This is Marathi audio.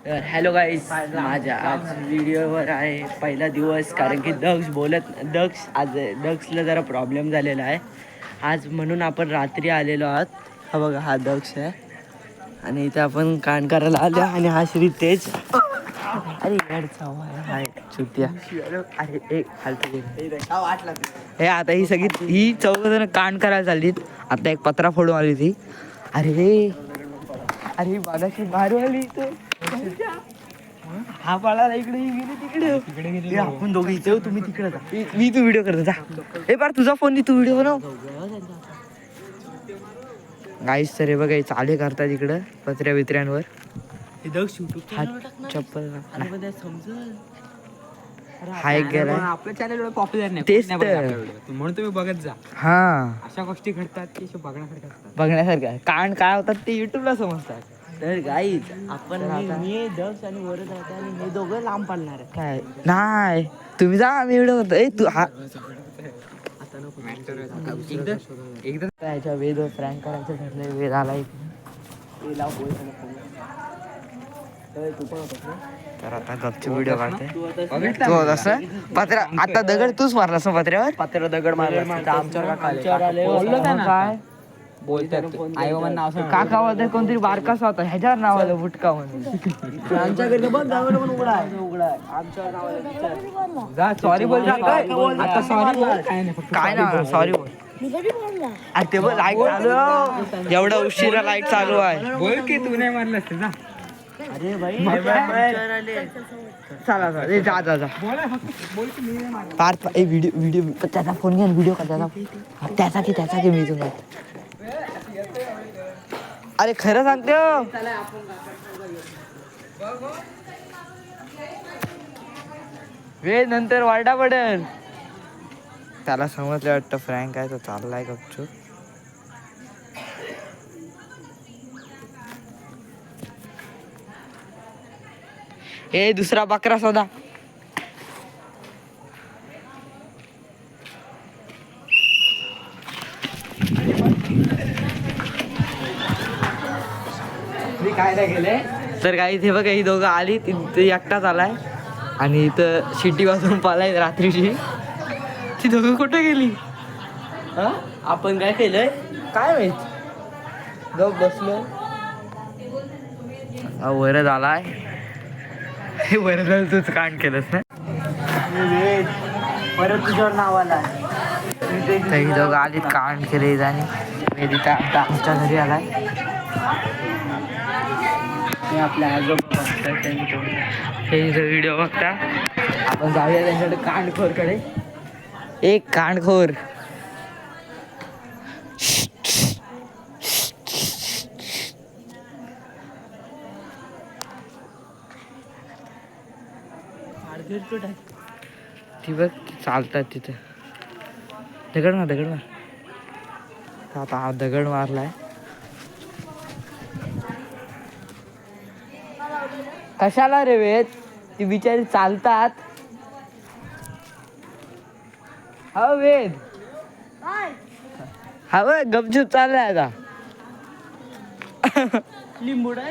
तर हॅलो गाईज, माझ्या आज व्हिडिओवर आहे पहिला दिवस. कारण की दक्षला जरा प्रॉब्लेम झालेला आहे आज, म्हणून आपण रात्री आलेलो आहोत. हा बघा, हा दक्ष आहे आणि इथे आपण कान करायला आलो. आणि हा श्री तेज. अरे चुत्या. अरे एक फालतू हे आता ही ही चौघजण कान करायला चाललीत. आता एक पत्रा फोडून आली ती. अरे अरे बागाशी मारू आली तो. हा पाळाला इकडे गेली तिकडे आपण दोघे इथे तुम्ही तिकडे जा. मी तू व्हिडिओ करतो जा. हे बार तुझा फोन तू व्हिडिओ बनव. गाईस तर हे बघा चाले करतात इकडं पत्र्या बित्र्यांवर. चप्पल हाय गेला आपल्या चॅनल पॉप्युलर नाही तेच तर म्हणून तुम्ही बघत जा. हा अशा गोष्टी घडतात की बघण्यासारख्या असतात. बघण्यासारखं कान काय होतात ते युट्यूबला समजतात. तर गाईज आपण मी दक्ष आणि वरद राहतो आणि हे दोघं लांब पडणार आहे. काय नाही तुम्ही जा, आम्ही व्हिडिओ करतो. ए तू हा एकदा त्याच्या वेद फ्रँक करायचं ठरलंय. वेद आला तर आता गपची व्हिडिओ काढते तू असं. पत्र्या आता दगड तूच मारलास ना पत्र्यावर. पत्र्यावर दगड मारला आमच्यावर काय बोलतात आई बाबा नाव सांग. काका होता कोणतरी बारकासा होता ह्याच्यावर नाव आलं बुटका म्हणून. आमच्याकडे बघ दगड पण उघडा आहे आमच्यावर नाव आलं. सॉरी बोल आता सॉरी बोल काय ना सॉरी बोल. अरे ते बघ लाईट चालू एवढा उशिरा लाईट चालू आहे. बोल की तू नाही मारलं असतं ना. अरे भाई चला जा जा जा पार व्हिडिओ त्याचा फोन घ्या व्हिडिओ का त्याचा की मी तुम्हाला. अरे खरं सांगते वेळ नंतर वारडा पडेल. त्याला समजलं वाटतं फ्रँक आहे तो चाललाय गपचूप. ए दुसरा बकरा शोधा. मी काय नाही गेले तर काही इथे बघा ही दोघं आली ते एकटाच आलाय आणि इथं शिटी वाजवून पालाय रात्रीची. ती दोघं कुठे गेली? हा आपण काय केलंय काय माहित. गप बसलो वरद आलाय. हे वरद तूच कांड केलंस ना. परत तुझ्यावर नाव आला. ही दोघं आलीत कांड केले आणि वेदिता आता आमच्या घरी आलाय. आपल्या आजोबा हे व्हिडिओ बघता. आपण जाऊया त्यांच्याकडे कांडखोरकडे. एक कांडखोर ती बघ चालतात तिथं. दगड मार आता हा दगड मारलाय. कशाला रे वेद ती बिचारी चालतात. हा वेद हा बघ गपचूप चाललाय आता. लिंबुडा